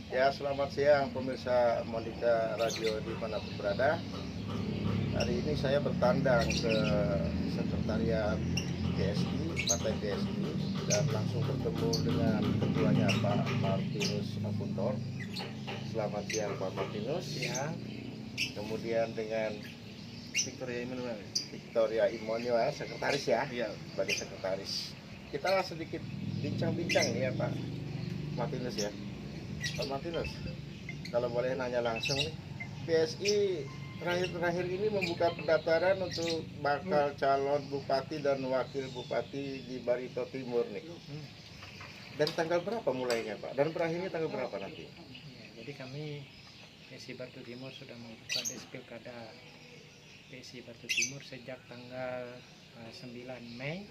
Ya, selamat siang pemirsa Monica Radio dimanapun berada. Hari ini saya bertandang ke sekretariat PSI, Partai PSI, dan langsung bertemu dengan ketuanya Pak Martinus Apuntor. Selamat siang Pak Martinus. Siang. Kemudian dengan Victoria Imonio, sekretaris ya, sebagai sekretaris. Kita lah sedikit bincang-bincang nih ya Pak Martinus ya. Pak Martinus, kalau boleh nanya langsung nih, PSI terakhir-terakhir ini membuka pendaftaran untuk bakal calon bupati dan wakil bupati di Barito Timur nih. Dan tanggal berapa mulainya Pak? Dan berakhirnya tanggal berapa nanti? Ya, jadi kami PSI Barito Timur sudah membuka Pilkada PSI Barito Timur sejak tanggal 9 Mei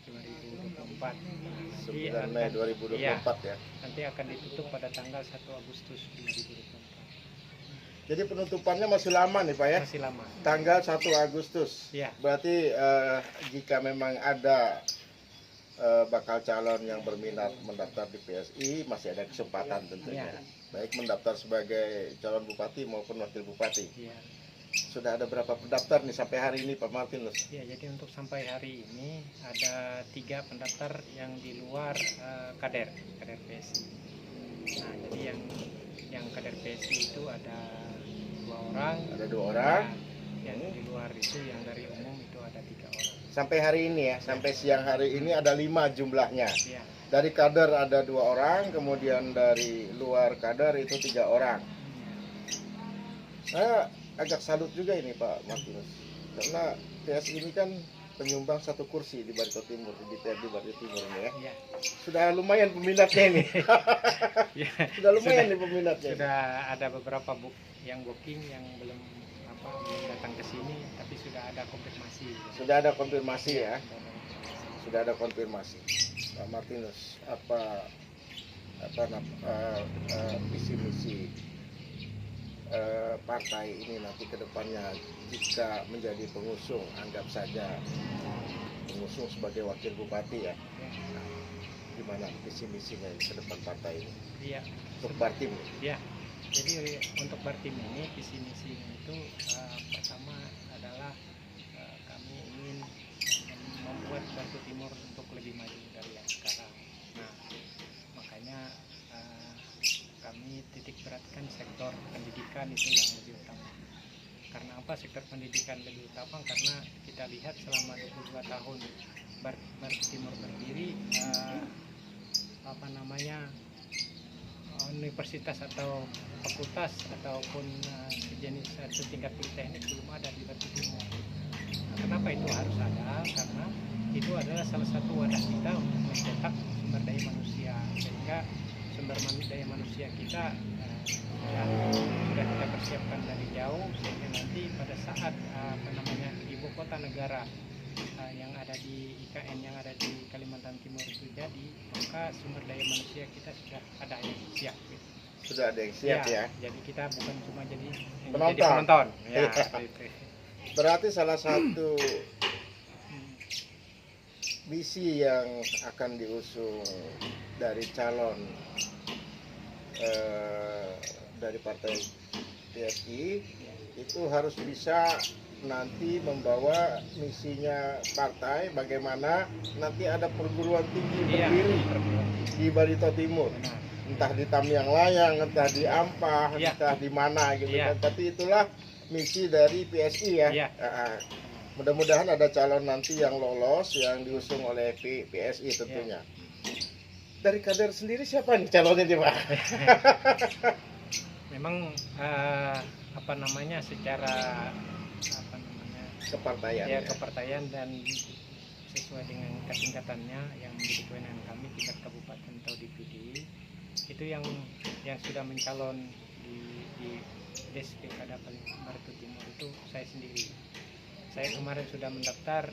2024. 9 Mei 2024 ya. Nanti akan ditutup pada tanggal 1 Agustus 2024. Jadi penutupannya masih lama nih Pak ya? Masih lama. Tanggal 1 Agustus. Ya. Berarti jika memang ada bakal calon yang berminat mendaftar di PSI, masih ada kesempatan tentunya. Ya. Baik mendaftar sebagai calon bupati maupun wakil bupati. Ya. Sudah ada berapa pendaftar nih sampai hari ini Pak Martinus? Ya, jadi untuk sampai hari ini ada 3 pendaftar yang di luar kader PSI. Nah, jadi yang kader PSI itu ada 2 orang. Ada 2 orang. Yang di luar itu yang dari umum itu ada 3 orang. Sampai hari ini ya, sampai siang hari ini ada 5 jumlahnya. Ya. Dari kader ada 2 orang, kemudian dari luar kader itu 3 orang. Saya agak salut juga ini Pak Martinus, karena PSI ini kan penyumbang 1 kursi di Barito Timur, di DPRD Barito Timur ini ya. Ya. Sudah lumayan peminatnya ini. Ya. Sudah lumayan nih peminatnya. Sudah ada beberapa yang booking yang belum datang ke sini, tapi sudah ada konfirmasi. Sudah ada konfirmasi ya. Sudah ada konfirmasi. Pak Martinus, apa visi misi partai ini nanti ke depannya jika menjadi pengusung, anggap saja pengusung sebagai wakil bupati ya. Nah, gimana visi misinya ke depan partai ini? Iya. Untuk Bartim. Ya. Jadi untuk Bartim ini visi misinya itu pertama adalah kami ingin membuat Barito Timur untuk lebih maju dari yang sekarang. Nah, makanya kami titik beratkan sektor pendidikan itu yang lebih utama. Karena apa sektor pendidikan lebih utama? Karena kita lihat selama 22 tahun Barito Timur berdiri, universitas atau fakultas ataupun sejenis setingkat politeknik belum ada di Barito Timur. Nah, kenapa itu harus ada? Karena itu adalah salah satu wadah kita untuk mencetak sumber daya manusia, sehingga sumber daya manusia kita sudah kita persiapkan dari jauh, sehingga nanti pada saat ibu kota negara yang ada di IKN yang ada di Kalimantan Timur itu jadi, maka sumber daya manusia kita sudah ada yang siap gitu. Sudah ada yang siap ya. Jadi kita bukan cuma jadi penonton. Ya, berarti salah satu misi yang akan diusung dari calon dari partai PSI itu harus bisa nanti membawa misinya partai, bagaimana nanti ada perguruan tinggi berdiri di Barito Timur. Entah di Tamiang Layang, entah di Ampah, entah di mana gitu kan. Tapi itulah misi dari PSI ya. Mudah-mudahan ada calon nanti yang lolos, yang diusung oleh PSI tentunya. Dari kader sendiri siapa nih calonnya nih Pak? Memang secara kepartaian kepartaian dan sesuai dengan ketingkatannya yang menjadi kewenangan kami tingkat kabupaten atau DPD, itu yang sudah mencalon di Pilkada Barito Timur itu saya sendiri. Saya kemarin sudah mendaftar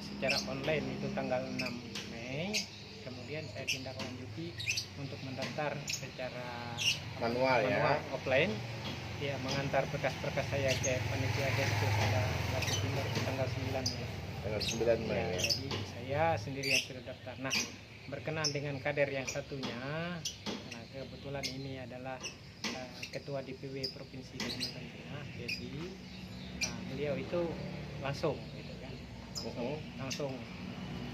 secara online itu tanggal 6 Mei. Kemudian saya tindak lanjuti untuk mendaftar secara manual offline, ya, mengantar berkas-berkas saya ke panitia Deskil pada Barito Timur tanggal 9 Mei. Tanggal 9 Mei. Ya, jadi saya sendiri yang sudah daftar. Nah, berkenan dengan kader yang satunya, nah kebetulan kebetulan ini adalah Ketua DPW Provinsi Kalimantan Tengah PSI. Beliau itu langsung gitu kan, langsung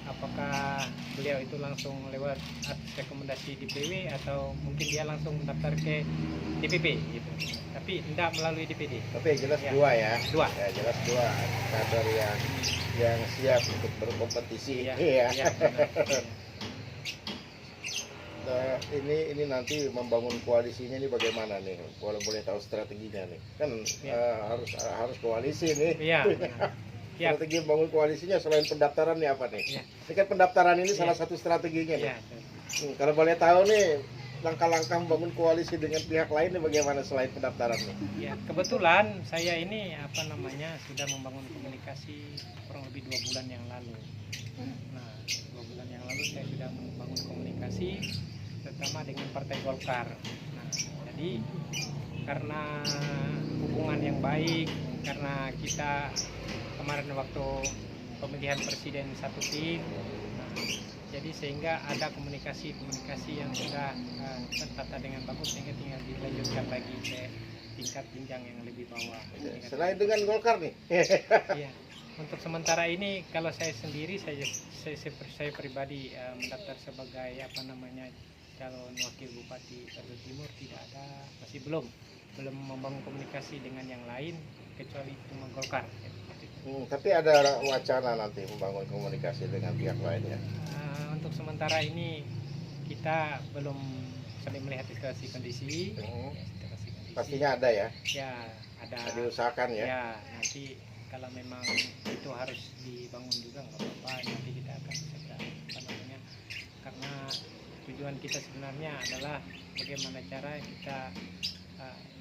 apakah beliau itu langsung lewat atas rekomendasi DPW atau mungkin dia langsung mendaftar ke DPP gitu, tapi tidak melalui DPD. Tapi yang jelas Ya. dua ya. Dua. Ya, jelas dua kader yang siap untuk berkompetisi. Iya, Iya. iya, benar. Nah, ini nanti membangun koalisinya ini bagaimana nih? Kalau boleh tahu strateginya nih. Kan Ya. harus koalisi nih. Iya, benar. Ya, Strategi membangun koalisinya selain pendaftaran nih apa nih? Iya. Ini kan pendaftaran ini Iya. salah satu strateginya nih. iya. Kalau boleh tahu nih langkah-langkah membangun koalisi dengan pihak lain nih bagaimana selain pendaftaran nih? Ya, kebetulan saya ini sudah membangun komunikasi kurang lebih 2 bulan yang lalu. Nah, 2 bulan yang lalu saya sudah membangun komunikasi terutama dengan Partai Golkar. Nah, jadi karena hubungan yang baik, karena kita kemarin waktu pemilihan presiden satu tim, nah, jadi sehingga ada komunikasi yang sudah tertata dengan bagus, sehingga tinggal dilanjutkan lagi ke tingkat jenjang yang lebih bawah. Selain dengan Golkar nih. Iya. Untuk sementara ini kalau saya sendiri saya pribadi mendaftar sebagai calon wakil bupati Batu Timur tidak ada, masih belum membangun komunikasi dengan yang lain kecuali cuma Golkar. Tapi ada wacana nanti membangun komunikasi dengan pihak lainnya. Untuk sementara ini kita belum saling melihat situasi kondisi. Situasi kondisi. Pastinya ada ya. Ya, ada. Diusahakan ya. Ya, nanti kalau memang itu harus dibangun juga nggak apa-apa, nanti kita akan segera karena tujuan kita sebenarnya adalah bagaimana cara kita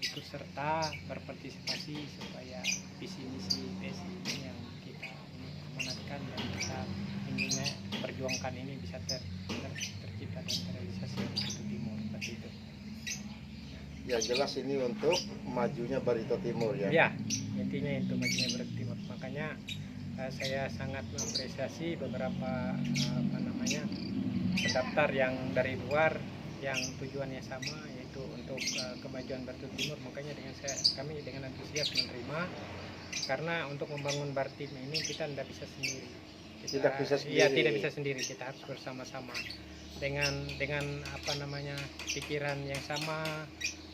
ikut serta berpartisipasi supaya visi misi PSI ini yang kita amanatkan dan kita ingin perjuangkan ini bisa tercipta dan terrealisasi untuk Timur seperti itu. Ya jelas ini untuk majunya Barito Timur ya. Ya, intinya itu majunya Barito Timur. Makanya saya sangat mengapresiasi beberapa pendaftar yang dari luar yang tujuannya sama, yaitu untuk kemajuan Barito Timur. Makanya kami dengan antusias menerima, karena untuk membangun Bartim ini kita tidak bisa sendiri. Tidak bisa sendiri. Iya, tidak bisa sendiri. Kita harus bersama-sama dengan pikiran yang sama.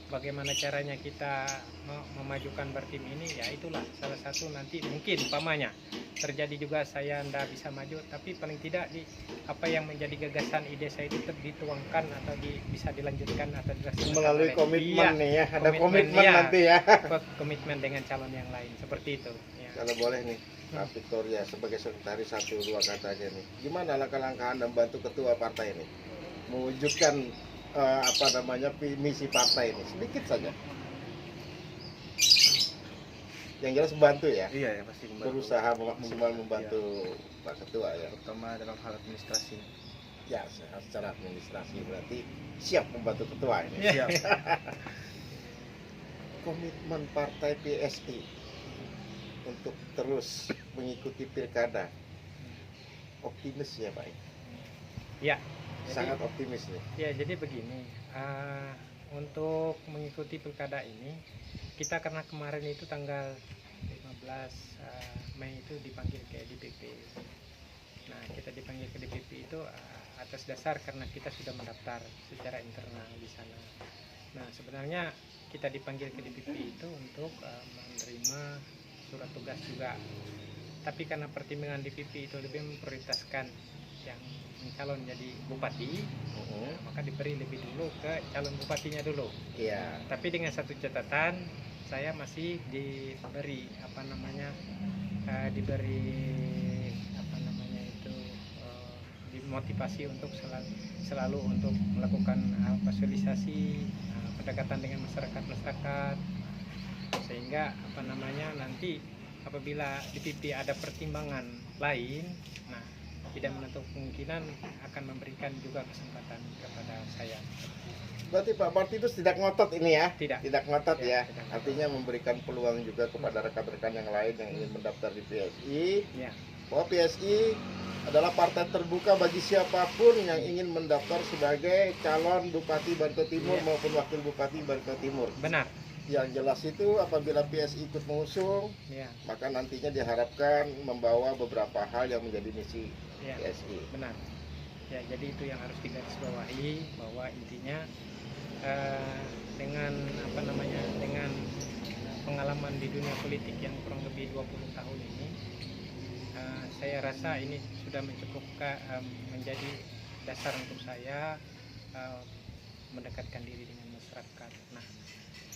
Bagaimana caranya kita memajukan Bartim ini, ya itulah salah satu. Nanti mungkin umpamanya terjadi juga saya tidak bisa maju, tapi paling tidak apa yang menjadi gagasan ide saya itu dituangkan atau bisa dilanjutkan atau dilaksanakan melalui komitmen nih ya, ada komitmen ya, nanti ya. Komitmen dengan calon yang lain seperti itu ya. Kalau boleh nih Pak Victoria sebagai sekretaris 1-2 kata aja nih, gimana langkah-langkah Anda membantu ketua partai ini mewujudkan misi partai ini sedikit saja. Yang jelas membantu ya. Iya, ya pasti membantu. Berusaha maksimal membantu ya. Pak Ketua ya. Terutama dalam hal administrasi. Ya, secara administrasi berarti siap membantu ketua ini. Siap. Komitmen partai PSI untuk terus mengikuti pilkada optimis ya Pak. Ya. Sangat optimis nih. Ya, jadi begini, untuk mengikuti pilkada ini kita karena kemarin itu tanggal 15 Mei itu dipanggil ke DPP. Nah, kita dipanggil ke DPP itu atas dasar karena kita sudah mendaftar secara internal di sana. Nah, sebenarnya kita dipanggil ke DPP itu untuk menerima surat tugas juga. Tapi karena pertimbangan DPP itu lebih memprioritaskan yang calon jadi bupati, maka diberi lebih dulu ke calon bupatinya dulu. Iya. Tapi dengan satu catatan, saya masih diberi dimotivasi untuk selalu untuk melakukan sosialisasi, pendekatan dengan masyarakat, sehingga nanti apabila DPP ada pertimbangan lain, nah tidak menutup kemungkinan akan memberikan juga kesempatan kepada saya. Berarti Pak Martinus tidak ngotot ini ya? Tidak. Tidak ngotot ya. Tidak ngotot. Artinya memberikan peluang juga kepada rekan-rekan yang lain yang ingin mendaftar di PSI. Ya. Bahwa PSI adalah partai terbuka bagi siapapun yang ingin mendaftar sebagai calon Bupati Barito Timur Iya. maupun Wakil Bupati Barito Timur. Benar. Yang jelas itu apabila PSI ikut mengusung, Ya. maka nantinya diharapkan membawa beberapa hal yang menjadi misi Ya. PSI. Benar. Ya, jadi itu yang harus digarisbawahi, bahwa intinya dengan dengan pengalaman di dunia politik yang kurang lebih 20 tahun ini, saya rasa ini sudah mencukupkan menjadi dasar untuk saya mendekatkan diri dengan masyarakat. Nah,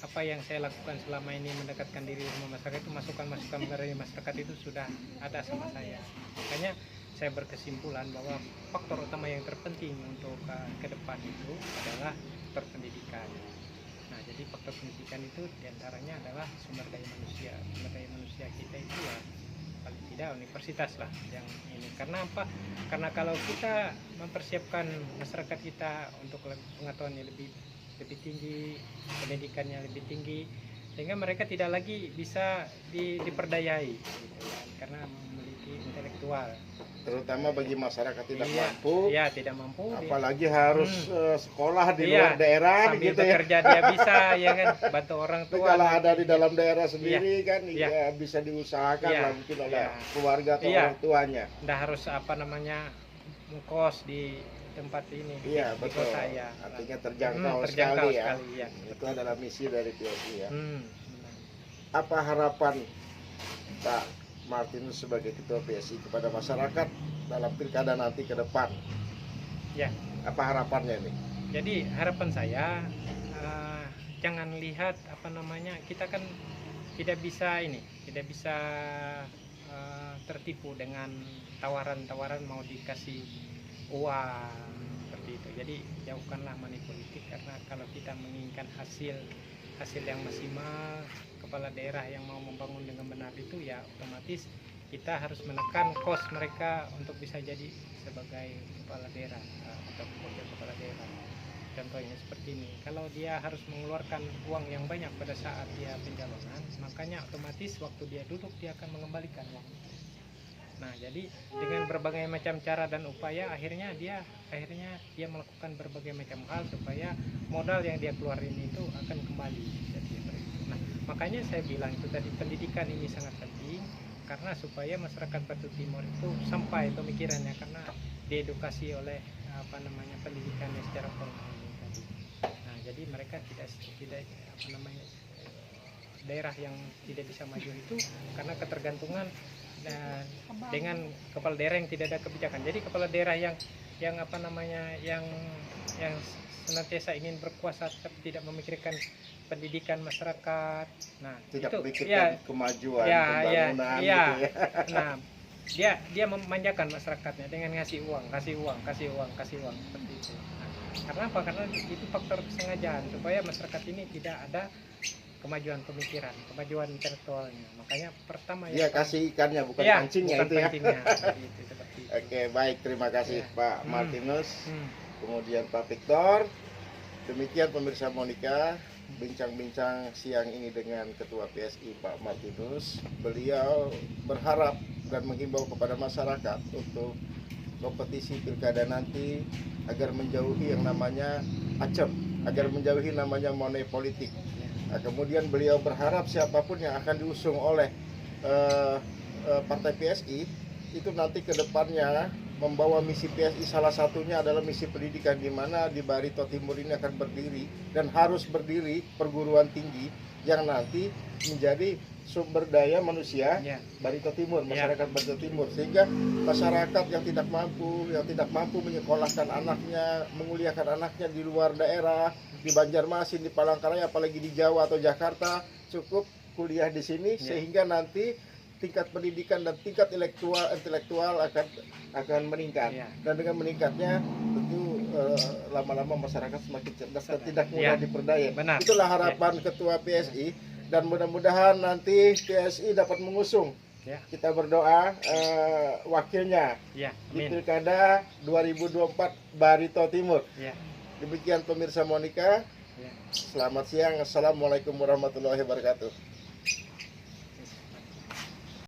apa yang saya lakukan selama ini mendekatkan diri dengan masyarakat itu, masukan-masukan dari masyarakat itu sudah ada sama saya. Makanya saya berkesimpulan bahwa faktor utama yang terpenting untuk ke depan itu adalah faktor pendidikan. Nah, jadi faktor pendidikan itu diantaranya adalah sumber daya manusia. Sumber daya manusia kita itu ya paling tidak universitas lah yang ini. Karena apa? Karena kalau kita mempersiapkan masyarakat kita untuk pengetahuannya lebih tinggi, pendidikannya lebih tinggi, sehingga mereka tidak lagi bisa diperdayai, gitu kan? Karena memiliki intelektual. Terutama bagi masyarakat tidak Iya, mampu, ya tidak mampu, apalagi harus sekolah di Iya, luar daerah sambil gitu ya. bekerja dia bisa, ya kan, bantu orang Tapi tua. kalau ada di dalam daerah sendiri kan Iya. ya bisa diusahakan Iya. lah mungkin oleh Iya. keluarga atau Iya. orang tuanya. Nggak harus ngkos di tempat ini, Iya, di betul. kota ya. Artinya terjangkau terjangkau sekali ya. sekali, ya. Itu adalah misi dari PSI ya. Benar. Apa harapan Pak Martinus sebagai ketua PSI kepada masyarakat dalam pilkada nanti ke depan? Ya. Apa harapannya nih? Jadi harapan saya jangan lihat kita kan tidak bisa tertipu dengan tawaran-tawaran mau dikasih uang seperti itu. Jadi jauhkanlah money politik, karena kalau kita menginginkan hasil yang maksimal, kepala daerah yang mau membangun dengan benar itu ya otomatis kita harus menekan kos mereka untuk bisa jadi sebagai kepala daerah atau wakil kepala daerah. Contohnya seperti ini, kalau dia harus mengeluarkan uang yang banyak pada saat dia pencalonan, makanya otomatis waktu dia duduk dia akan mengembalikan uang itu. Nah, jadi dengan berbagai macam cara dan upaya akhirnya dia melakukan berbagai macam hal supaya modal yang dia keluarin itu akan kembali. Jadi, nah, makanya saya bilang itu tadi, pendidikan ini sangat penting, karena supaya masyarakat Batu Timur itu sampai pemikirannya, karena diedukasi oleh pendidikannya secara formal tadi. Nah, jadi mereka tidak daerah yang tidak bisa maju itu karena ketergantungan dengan kepala daerah yang tidak ada kebijakan. Jadi kepala daerah yang senantiasa ingin berkuasa tapi tidak memikirkan pendidikan masyarakat. Nah, Tidak itu memikirkan kemajuan, ya, pembangunan ya. gitu ya. Nah, dia memanjakan masyarakatnya dengan ngasih uang seperti itu. Nah, karena apa? Karena itu faktor kesengajaan supaya masyarakat ini tidak ada kemajuan pemikiran, kemajuan intelektualnya. Makanya pertama Iya, kasih ikannya bukan ya, pancingnya bukan itu ya. pancingnya. Gitu, seperti itu. Oke, baik, terima kasih Ya. Pak Martinus, Hmm. kemudian Pak Victor. Demikian pemirsa Monica, bincang-bincang siang ini dengan Ketua PSI Pak Martinus. Beliau berharap dan menghimbau kepada masyarakat untuk kompetisi pilkada nanti agar menjauhi yang namanya acem, agar menjauhi namanya money politik. Nah, kemudian beliau berharap siapapun yang akan diusung oleh partai PSI itu nanti ke depannya membawa misi PSI, salah satunya adalah misi pendidikan, di mana di Barito Timur ini akan berdiri dan harus berdiri perguruan tinggi yang nanti menjadi sumber daya manusia Ya. Barito Timur, Ya. masyarakat Barito Timur, sehingga masyarakat yang tidak mampu menyekolahkan anaknya, menguliakan anaknya di luar daerah, di Banjarmasin, di Palangkaraya, apalagi di Jawa atau Jakarta, cukup kuliah di sini, Ya. sehingga nanti tingkat pendidikan dan tingkat intelektual akan meningkat. Ya. Dan dengan meningkatnya tentu lama-lama masyarakat semakin cerdas dan tidak mudah Ya. diperdaya. Benar. Itulah harapan Ketua PSI, dan mudah-mudahan nanti PSI dapat mengusung. Ya. Kita berdoa wakilnya Ya. di Amin. Pilkada 2024 Barito Timur. Ya. Demikian pemirsa Monica. Ya. Selamat siang. Assalamualaikum warahmatullahi wabarakatuh.